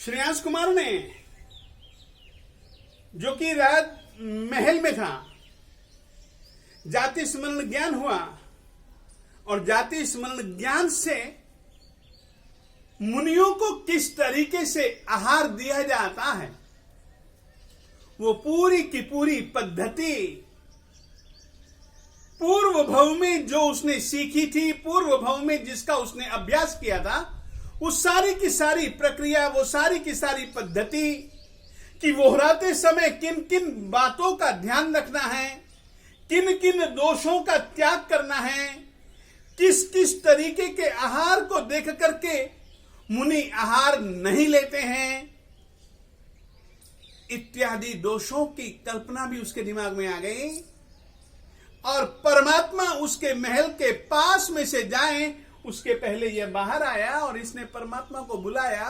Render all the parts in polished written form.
श्रेयांश कुमार ने, जो कि राज महल में था, जाति स्मरण ज्ञान हुआ और जाति स्मरण ज्ञान से मुनियों को किस तरीके से आहार दिया जाता है, वो पूरी की पूरी पद्धति पूर्व भव में जो उसने सीखी थी, पूर्व भव में जिसका उसने अभ्यास किया था, उस सारी की सारी प्रक्रिया, वो सारी की सारी पद्धति कि वोहराते समय किन किन बातों का ध्यान रखना है, किन किन दोषों का त्याग करना है, किस किस तरीके के आहार को देख करके मुनि आहार नहीं लेते हैं, इत्यादि दोषों की कल्पना भी उसके दिमाग में आ गई। और परमात्मा उसके महल के पास में से जाए उसके पहले यह बाहर आया और इसने परमात्मा को बुलाया।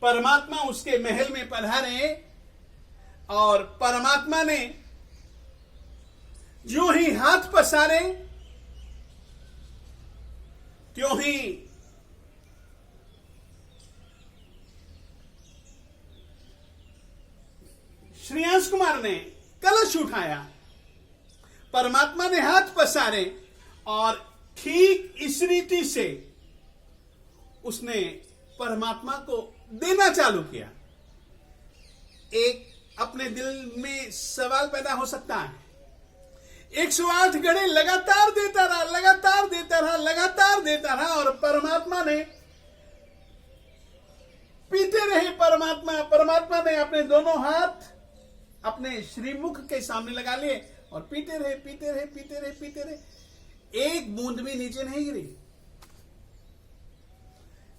परमात्मा उसके महल में पधारे और परमात्मा ने जो ही हाथ पसारे त्यों ही श्रेयांश कुमार ने कलश उठाया, परमात्मा ने हाथ पसारे और ठीक इस रीति से उसने परमात्मा को देना चालू किया। एक अपने दिल में सवाल पैदा हो सकता है, 108 गड़े लगातार देता रहा, लगातार देता रहा, लगातार देता रहा और परमात्मा ने पीते रहे। परमात्मा ने अपने दोनों हाथ अपने श्रीमुख के सामने लगा लिए और पीते रहे, पीते रहे, पीते रहे, पीते रहे, एक बूंद भी नीचे नहीं गिरी।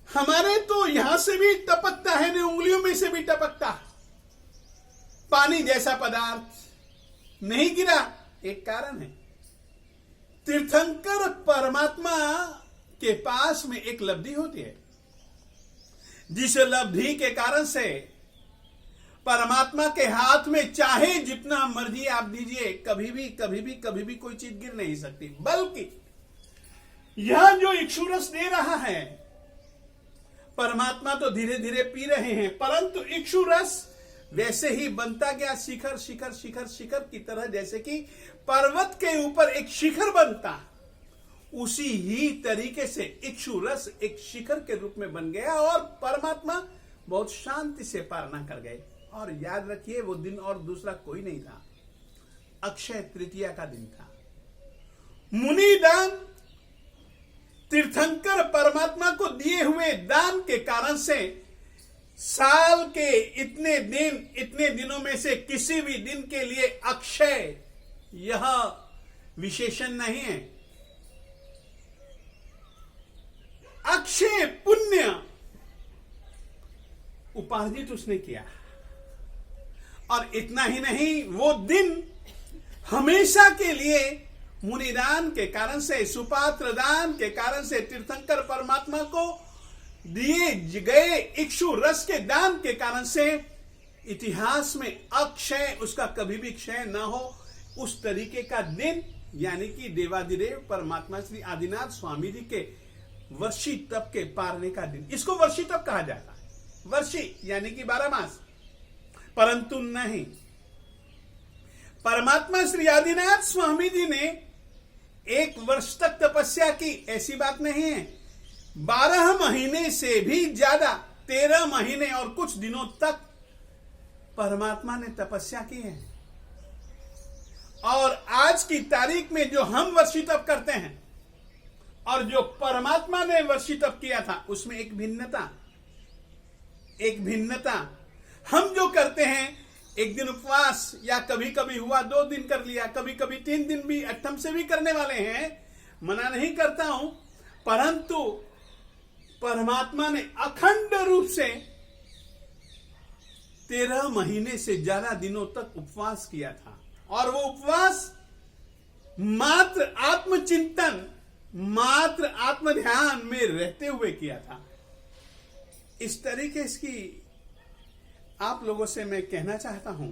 हमारे तो यहां से भी टपकता है, न उंगलियों में से भी टपकता, पानी जैसा पदार्थ नहीं गिरा। एक कारण है, तीर्थंकर परमात्मा के पास में एक लब्धि होती है, जिस लब्धि के कारण से परमात्मा के हाथ में चाहे जितना मर्जी आप दीजिए, कभी भी कोई चीज गिर नहीं सकती। बल्कि यह जो इक्षुरस दे रहा है, परमात्मा तो धीरे धीरे पी रहे हैं, परंतु इक्षुरस वैसे ही बनता गया, शिखर शिखर शिखर शिखर की तरह, जैसे कि पर्वत के ऊपर एक शिखर बनता, उसी ही तरीके से इक्षुरस एक शिखर के रूप में बन गया और परमात्मा बहुत शांति से पारना कर गए। और याद रखिए, वो दिन और दूसरा कोई नहीं था, अक्षय तृतीया का दिन था। मुनि दान, तीर्थंकर परमात्मा को दिए हुए दान के कारण से साल के इतने दिनों में से किसी भी दिन के लिए अक्षय, यह विशेषण नहीं है। अक्षय पुण्य उपार्जित उसने किया। और इतना ही नहीं, वो दिन हमेशा के लिए मुनिदान के कारण से, सुपात्र दान के कारण से, तीर्थंकर परमात्मा को दिए गए इक्षु रस के दान के कारण से इतिहास में अक्षय, उसका कभी भी क्षय न हो, उस तरीके का दिन, यानी कि देवादिदेव परमात्मा श्री आदिनाथ स्वामी जी के वर्षी तप के पारने का दिन, इसको वर्षी तप कहा जाता है। वर्षी यानी कि 12 मास, परंतु नहीं, परमात्मा श्री आदिनाथ स्वामी जी ने 1 वर्ष तक तपस्या की, ऐसी बात नहीं है। 12 महीने से भी ज्यादा, 13 महीने और कुछ दिनों तक परमात्मा ने तपस्या की है। और आज की तारीख में जो हम वर्षी तप करते हैं और जो परमात्मा ने वर्षी तप किया था, उसमें एक भिन्नता। हम जो करते हैं, 1 दिन उपवास, या कभी कभी हुआ 2 दिन कर लिया, कभी कभी 3 दिन भी अष्टम से भी करने वाले हैं, मना नहीं करता हूं, परंतु परमात्मा ने अखंड रूप से 13 महीने से ज्यादा दिनों तक उपवास किया था। और वो उपवास मात्र आत्मचिंतन, मात्र आत्मध्यान में रहते हुए किया था। इस तरीके की आप लोगों से मैं कहना चाहता हूं,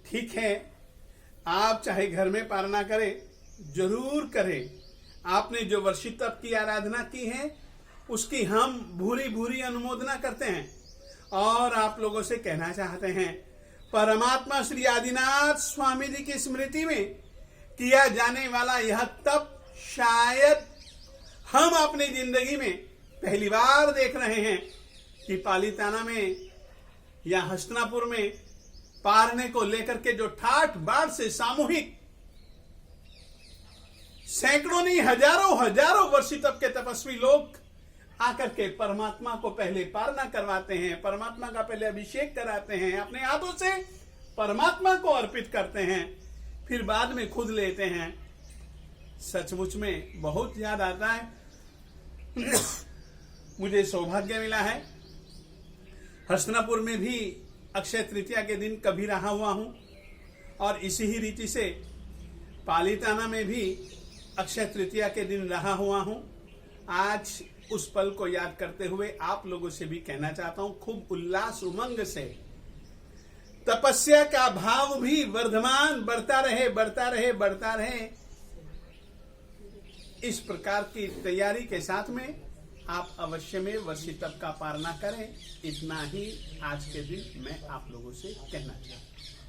ठीक है, आप चाहे घर में पारना करें, जरूर करें। आपने जो वर्षी तप की आराधना की है, उसकी हम भूरी भूरी अनुमोदना करते हैं। और आप लोगों से कहना चाहते हैं, परमात्मा श्री आदिनाथ स्वामी जी की स्मृति में किया जाने वाला यह तप शायद हम अपनी जिंदगी में पहली बार देख रहे हैं कि पालीताना में या हस्तिनापुर में पारने को लेकर के जो ठाठ बाट से सामूहिक सैकड़ों नहीं हजारों वर्षी तप के तपस्वी लोग आकर के परमात्मा को पहले पारना करवाते हैं, परमात्मा का पहले अभिषेक कराते हैं, अपने हाथों से परमात्मा को अर्पित करते हैं, फिर बाद में खुद लेते हैं। सचमुच में बहुत याद आता है। मुझे सौभाग्य मिला है, हस्तिनापुर में भी अक्षय तृतीया के दिन कभी रहा हुआ हूं, और इसी ही रीति से पालीताना में भी अक्षय तृतीया के दिन रहा हुआ हूं। आज उस पल को याद करते हुए आप लोगों से भी कहना चाहता हूं, खूब उल्लास उमंग से तपस्या का भाव भी वर्धमान बढ़ता रहे, बढ़ता रहे, बढ़ता रहे। इस प्रकार की तैयारी के साथ में आप अवश्य में वर्षी तप का पालना करें। इतना ही आज के दिन मैं आप लोगों से कहना चाहता हूं।